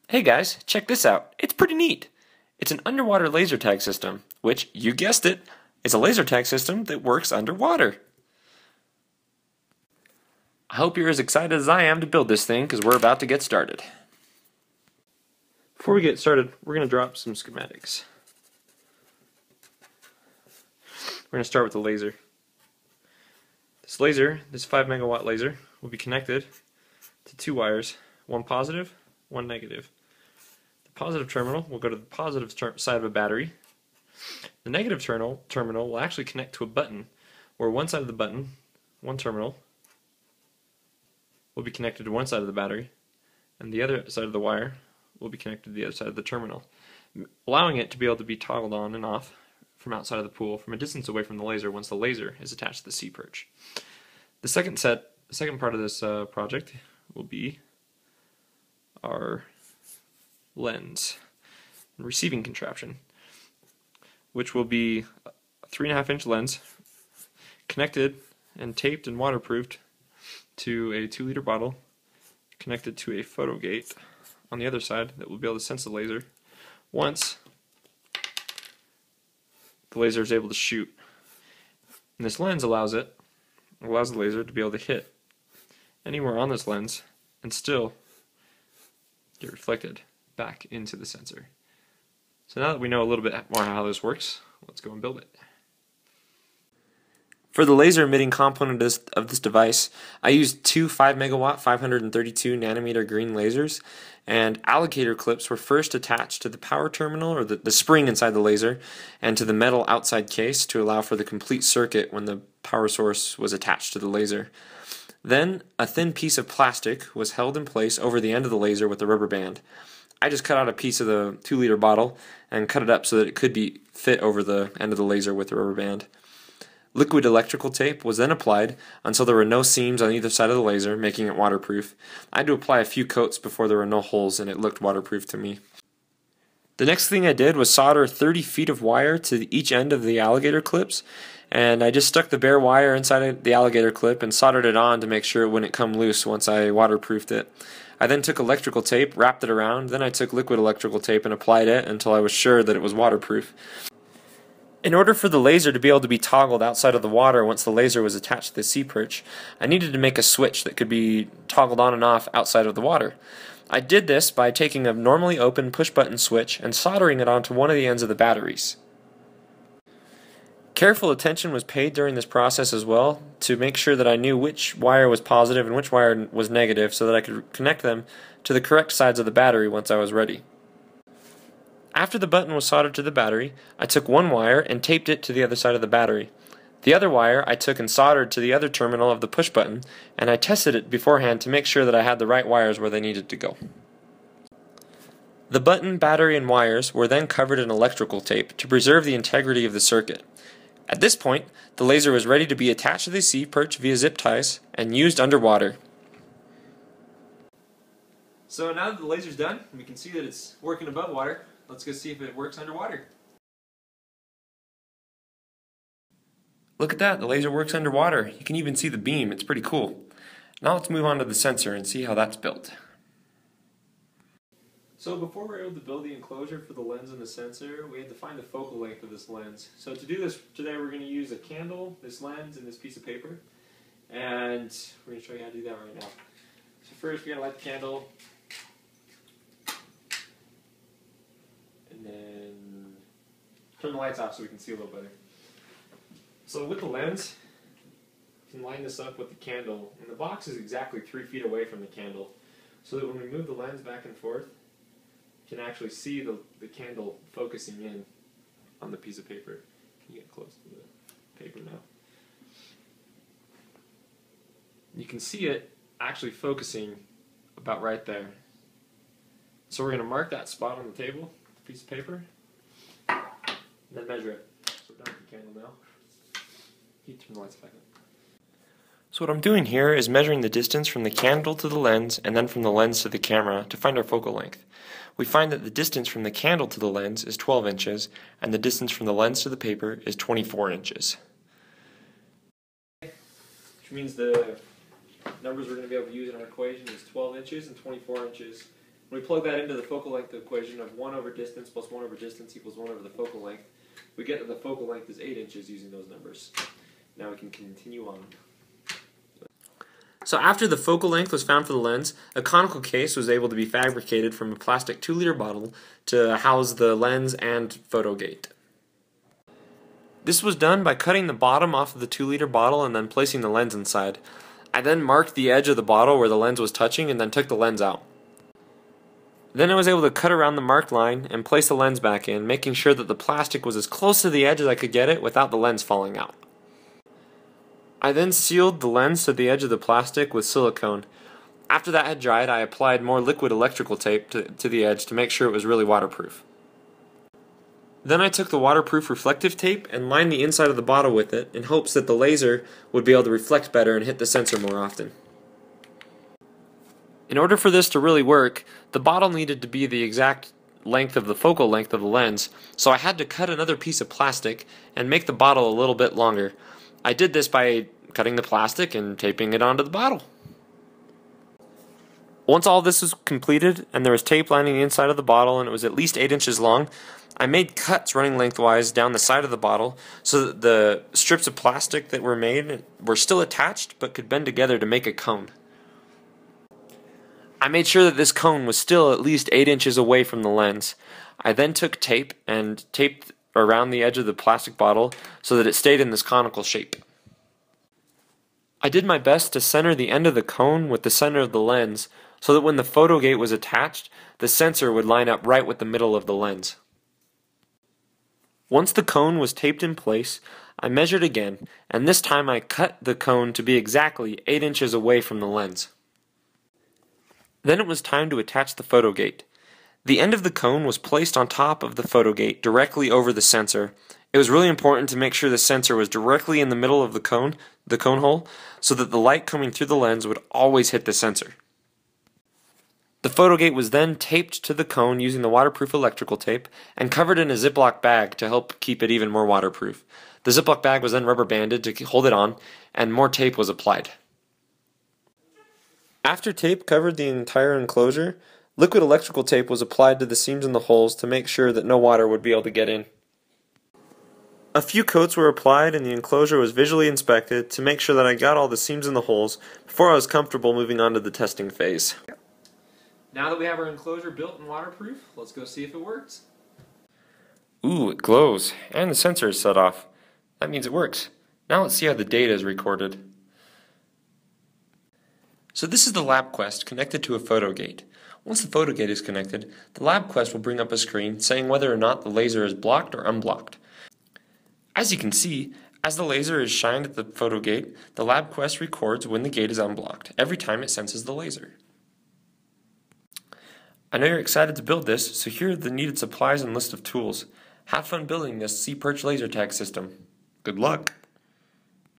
Hey guys, check this out. It's pretty neat. It's an underwater laser tag system, which, you guessed it, is a laser tag system that works underwater. I hope you're as excited as I am to build this thing, because we're about to get started. Before we get started, we're going to drop some schematics. We're going to start with the laser. This laser, this 5 megawatt laser, will be connected to two wires, one positive, one negative. The positive terminal will go to the positive side of a battery. The negative terminal will actually connect to a button, where one side of the button, one terminal, will be connected to one side of the battery, and the other side of the wire will be connected to the other side of the terminal, allowing it to be able to be toggled on and off from outside of the pool from a distance away from the laser once the laser is attached to the SeaPerch. The second part of this project will be our lens and receiving contraption, which will be a 3.5-inch lens connected and taped and waterproofed to a 2-liter bottle connected to a photogate on the other side that will be able to sense the laser once the laser is able to shoot. And this lens allows the laser to be able to hit anywhere on this lens and still get reflected back into the sensor. So now that we know a little bit more how this works, let's go and build it. For the laser emitting component of this device, I used two 5 megawatt 532 nanometer green lasers, and alligator clips were first attached to the power terminal, or the spring inside the laser, and to the metal outside case to allow for the complete circuit when the power source was attached to the laser. Then a thin piece of plastic was held in place over the end of the laser with a rubber band. I just cut out a piece of the 2-liter bottle and cut it up so that it could be fit over the end of the laser with the rubber band. Liquid electrical tape was then applied until there were no seams on either side of the laser, making it waterproof. I had to apply a few coats before there were no holes, and it looked waterproof to me. The next thing I did was solder 30 feet of wire to each end of the alligator clips, and I just stuck the bare wire inside the alligator clip and soldered it on to make sure it wouldn't come loose once I waterproofed it. I then took electrical tape, wrapped it around, then I took liquid electrical tape and applied it until I was sure that it was waterproof. In order for the laser to be able to be toggled outside of the water once the laser was attached to the SeaPerch, I needed to make a switch that could be toggled on and off outside of the water. I did this by taking a normally open push-button switch and soldering it onto one of the ends of the batteries. Careful attention was paid during this process as well to make sure that I knew which wire was positive and which wire was negative so that I could connect them to the correct sides of the battery once I was ready. After the button was soldered to the battery, I took one wire and taped it to the other side of the battery. The other wire I took and soldered to the other terminal of the push button, and I tested it beforehand to make sure that I had the right wires where they needed to go. The button, battery, and wires were then covered in electrical tape to preserve the integrity of the circuit. At this point, the laser was ready to be attached to the SeaPerch via zip ties and used underwater. So now that the laser's done, we can see that it's working above water. Let's go see if it works underwater. Look at that, the laser works underwater. You can even see the beam, it's pretty cool. Now let's move on to the sensor and see how that's built. So before we were able to build the enclosure for the lens and the sensor, we had to find the focal length of this lens. So to do this today, we're going to use a candle, this lens, and this piece of paper. And we're going to show you how to do that right now. So first we got to light the candle. And then turn the lights off so we can see a little better. So with the lens, you can line this up with the candle, and the box is exactly 3 feet away from the candle, so that when we move the lens back and forth, you can actually see the candle focusing in on the piece of paper. Can you get close to the paper now? You can see it actually focusing about right there. So we're going to mark that spot on the table, piece of paper, and then measure it. So we're done with the candle now. You turn the lights back on. So what I'm doing here is measuring the distance from the candle to the lens and then from the lens to the camera to find our focal length. We find that the distance from the candle to the lens is 12 inches and the distance from the lens to the paper is 24 inches. Which means the numbers we're going to be able to use in our equation is 12 inches and 24 inches We plug that into the focal length equation of 1 over distance plus 1 over distance equals 1 over the focal length. We get that the focal length is 8 inches using those numbers. Now we can continue on. So after the focal length was found for the lens, a conical case was able to be fabricated from a plastic 2-liter bottle to house the lens and photogate. This was done by cutting the bottom off of the 2-liter bottle and then placing the lens inside. I then marked the edge of the bottle where the lens was touching and then took the lens out. Then I was able to cut around the marked line and place the lens back in, making sure that the plastic was as close to the edge as I could get it without the lens falling out. I then sealed the lens to the edge of the plastic with silicone. After that had dried, I applied more liquid electrical tape to the edge to make sure it was really waterproof. Then I took the waterproof reflective tape and lined the inside of the bottle with it in hopes that the laser would be able to reflect better and hit the sensor more often. In order for this to really work, the bottle needed to be the exact length of the focal length of the lens, so I had to cut another piece of plastic and make the bottle a little bit longer. I did this by cutting the plastic and taping it onto the bottle. Once all this was completed and there was tape lining the inside of the bottle and it was at least 8 inches long, I made cuts running lengthwise down the side of the bottle so that the strips of plastic that were made were still attached but could bend together to make a cone. I made sure that this cone was still at least 8 inches away from the lens. I then took tape and taped around the edge of the plastic bottle so that it stayed in this conical shape. I did my best to center the end of the cone with the center of the lens so that when the photogate was attached, the sensor would line up right with the middle of the lens. Once the cone was taped in place, I measured again, and this time I cut the cone to be exactly 8 inches away from the lens. Then it was time to attach the photogate. The end of the cone was placed on top of the photogate directly over the sensor. It was really important to make sure the sensor was directly in the middle of the cone hole, so that the light coming through the lens would always hit the sensor. The photogate was then taped to the cone using the waterproof electrical tape and covered in a Ziploc bag to help keep it even more waterproof. The Ziploc bag was then rubber banded to hold it on, and more tape was applied. After tape covered the entire enclosure, liquid electrical tape was applied to the seams in the holes to make sure that no water would be able to get in. A few coats were applied and the enclosure was visually inspected to make sure that I got all the seams in the holes before I was comfortable moving on to the testing phase. Now that we have our enclosure built and waterproof, let's go see if it works. Ooh, it glows, and the sensor is set off. That means it works. Now let's see how the data is recorded. So this is the Labquest connected to a photogate. Once the photogate is connected, the Labquest will bring up a screen saying whether or not the laser is blocked or unblocked. As you can see, as the laser is shined at the photogate, the Labquest records when the gate is unblocked, every time it senses the laser. I know you're excited to build this, so here are the needed supplies and list of tools. Have fun building this SeaPerch Laser Tag system. Good luck!